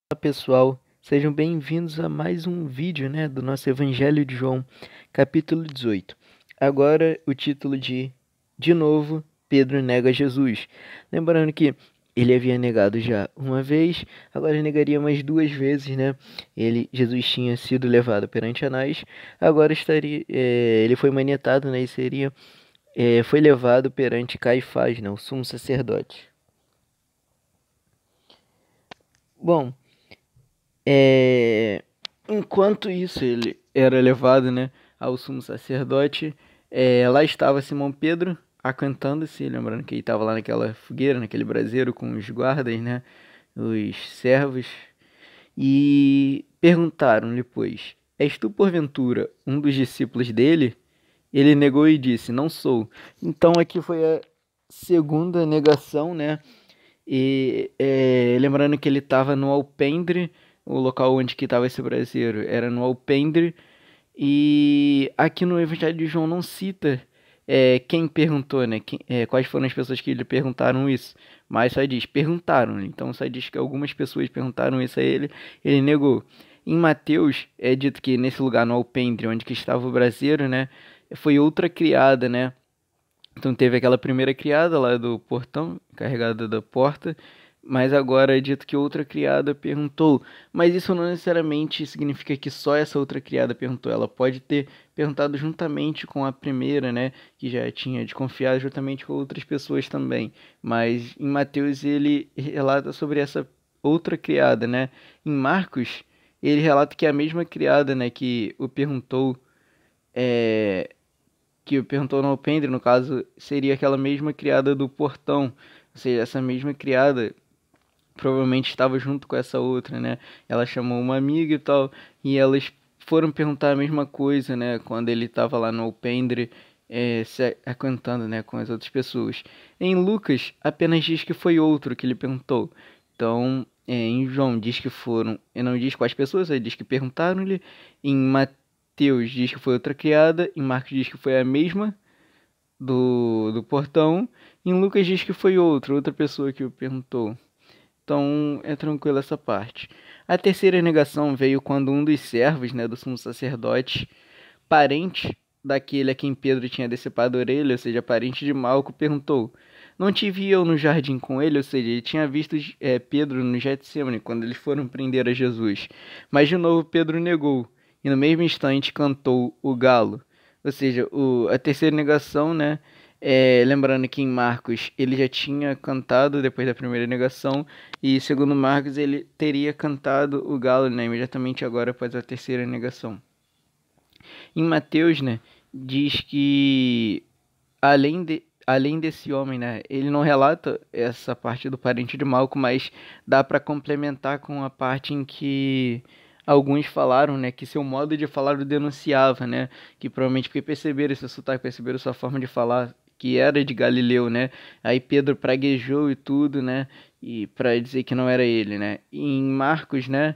Olá pessoal, sejam bem-vindos a mais um vídeo, do nosso Evangelho de João, capítulo 18. Agora o título de novo, Pedro nega Jesus. Lembrando que ele havia negado já uma vez, agora negaria mais duas vezes, né? Jesus tinha sido levado perante Anás, agora ele foi manietado, né? E foi levado perante Caifás, né? O sumo sacerdote. Bom, É, enquanto isso, ele era levado, né, ao sumo sacerdote. Lá estava Simão Pedro acantando-se, lembrando que ele estava lá naquela fogueira, naquele braseiro com os guardas, né, os servos, e perguntaram-lhe, pois, és tu porventura um dos discípulos dele? Ele negou e disse, não sou. Então aqui foi a segunda negação, né? E lembrando que ele estava no alpendre, o local onde que estava esse braseiro era no alpendre, e aqui no Evangelho de João não cita quem perguntou, né? Quais foram as pessoas que lhe perguntaram isso, mas só diz, perguntaram, então só diz que algumas pessoas perguntaram isso a ele, ele negou. Em Mateus é dito que nesse lugar no alpendre onde que estava o braseiro, né? Foi outra criada, né? Então teve aquela primeira criada lá do portão, encarregada da porta, mas agora é dito que outra criada perguntou. Mas isso não necessariamente significa que só essa outra criada perguntou. Ela pode ter perguntado juntamente com a primeira, né, que já tinha desconfiado, juntamente com outras pessoas também. Mas em Mateus ele relata sobre essa outra criada, né? Em Marcos ele relata que é a mesma criada, né, é, que perguntou no alpendre, no caso, seria aquela mesma criada do portão. Ou seja, essa mesma criada provavelmente estava junto com essa outra, né? Ela chamou uma amiga e tal, e elas foram perguntar a mesma coisa, né? Quando ele estava lá no alpendre, cantando, né? Com as outras pessoas. Em Lucas, apenas diz que foi outro que ele perguntou. Então, em João diz que foram, e não diz quais pessoas, ele diz que perguntaram-lhe. Em Mateus diz que foi outra criada, em Marcos diz que foi a mesma do portão, em Lucas diz que foi outra pessoa que o perguntou. Então é tranquilo essa parte. A terceira negação veio quando um dos servos, né, do sumo sacerdote, parente daquele a quem Pedro tinha decepado a orelha, ou seja, parente de Malco, perguntou: Não te vi eu no jardim com ele? Ou seja, ele tinha visto Pedro no Getsemane, quando eles foram prender a Jesus. Mas de novo Pedro negou, e no mesmo instante cantou o galo. Ou seja, a terceira negação, né? Lembrando que em Marcos ele já tinha cantado depois da primeira negação, e segundo Marcos ele teria cantado o galo, né, imediatamente agora após a terceira negação. Em Mateus, né, diz que além desse homem, né, ele não relata essa parte do parente de Malco, mas dá para complementar com a parte em que alguns falaram, né, que seu modo de falar o denunciava, né, que provavelmente porque perceberam seu sotaque, perceberam sua forma de falar que era de Galileu, né? Aí Pedro praguejou e tudo, né? E para dizer que não era ele, né? E em Marcos, né?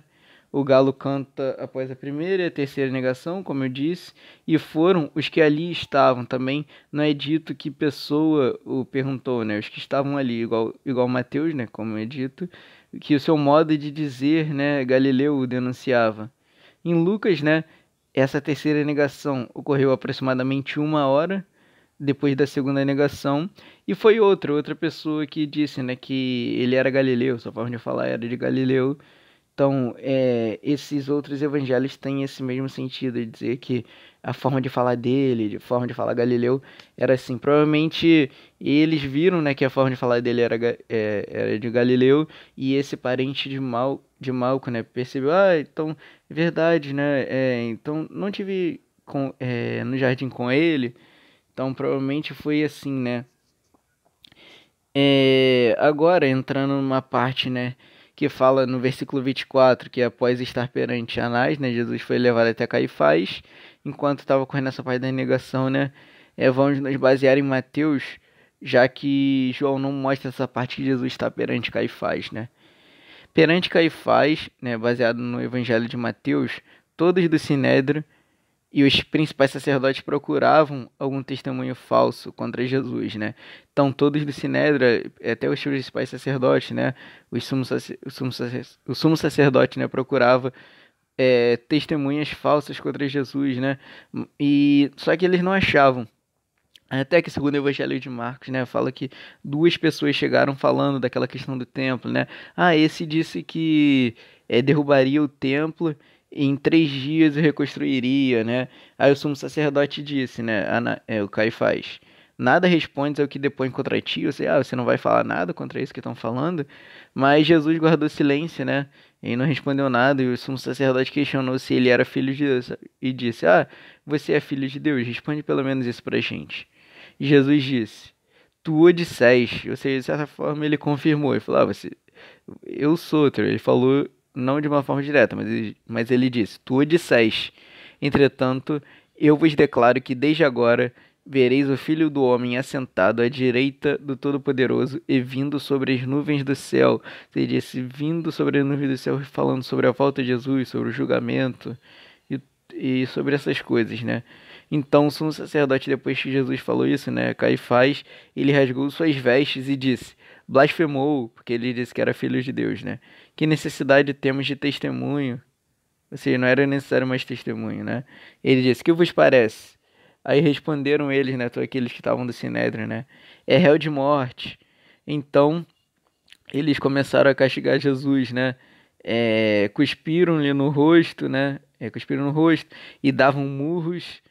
O galo canta após a primeira e a terceira negação, como eu disse, e foram os que ali estavam também. Não é dito que pessoa o perguntou, né? Os que estavam ali, igual Mateus, né? Como é dito, que o seu modo de dizer, né? Galileu o denunciava. Em Lucas, né? Essa terceira negação ocorreu aproximadamente uma hora depois da segunda negação, e foi outra pessoa que disse, né? Que ele era Galileu, sua forma de falar era de Galileu. Então, esses outros evangelhos têm esse mesmo sentido de dizer que a forma de falar dele, a forma de falar Galileu, era assim. Provavelmente eles viram, né, que a forma de falar dele era de Galileu, e esse parente de Malco, né, percebeu, então é verdade, né? Então não tive no jardim com ele, então provavelmente foi assim, né? Agora, entrando numa parte, né, que fala no versículo 24, que após estar perante Anás, né, Jesus foi levado até Caifás, enquanto estava correndo essa parte da negação, né, vamos nos basear em Mateus, já que João não mostra essa parte que Jesus está perante Caifás, né. Perante Caifás, né, baseado no Evangelho de Mateus, todos do Sinédrio E os principais sacerdotes procuravam algum testemunho falso contra Jesus, né? Então, todos do Sinédrio, até os principais sacerdotes, né? O sumo sacerdote, né? Procurava testemunhas falsas contra Jesus, né? E só que eles não achavam. Até que segundo o Evangelho de Marcos, né, fala que duas pessoas chegaram falando daquela questão do templo, né? Ah, esse disse que derrubaria o templo e em 3 dias e reconstruiria, né? Aí o sumo sacerdote disse, né, o Caifás, nada responde ao que depõe contra ti, ou seja, você não vai falar nada contra isso que estão falando, mas Jesus guardou silêncio, né? E não respondeu nada, e o sumo sacerdote questionou se ele era filho de Deus e disse, você é filho de Deus, responde pelo menos isso pra gente. E Jesus disse, tu o disseste, ou seja, de certa forma ele confirmou, ele falou, eu sou outro. Ele falou não de uma forma direta, mas ele disse, tu o disseste. Entretanto, eu vos declaro que desde agora vereis o Filho do Homem assentado à direita do Todo-Poderoso e vindo sobre as nuvens do céu. Ele disse, vindo sobre as nuvens do céu, falando sobre a volta de Jesus, sobre o julgamento e, e sobre essas coisas, né? Então, o sumo sacerdote, depois que Jesus falou isso, né, Caifás, ele rasgou suas vestes e disse, blasfemou, porque ele disse que era filho de Deus, né? Que necessidade temos de testemunho? Ou seja, não era necessário mais testemunho, né? Ele disse, que vos parece? Aí responderam eles, né, aqueles que estavam do Sinédrio, né? É réu de morte. Então, eles começaram a castigar Jesus, né? Cuspiram-lhe no rosto, né? Cuspiram no rosto e davam murros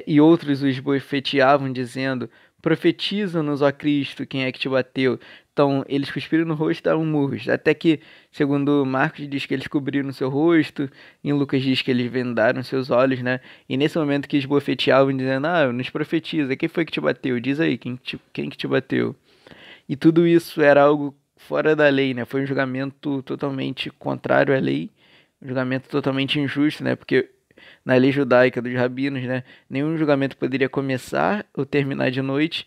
e outros os bofeteavam, dizendo: Profetiza-nos, ó Cristo, quem é que te bateu? Então, eles cuspiram no rosto e davam murros. Até que, segundo Marcos, diz que eles cobriram seu rosto, em Lucas diz que eles vendaram seus olhos, né? E nesse momento que eles bofeteavam, dizendo: nos profetiza, quem foi que te bateu? Diz aí, quem que te bateu? E tudo isso era algo fora da lei, né? Foi um julgamento totalmente contrário à lei, um julgamento totalmente injusto, né? Porque na lei judaica dos rabinos, né, nenhum julgamento poderia começar ou terminar de noite,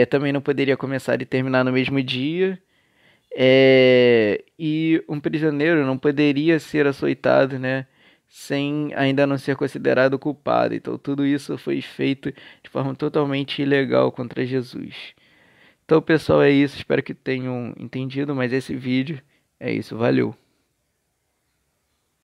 também não poderia começar e terminar no mesmo dia, e um prisioneiro não poderia ser açoitado, né, sem ainda não ser considerado culpado. Então tudo isso foi feito de forma totalmente ilegal contra Jesus. Então, pessoal, é isso. Espero que tenham entendido, mas esse vídeo é isso. Valeu!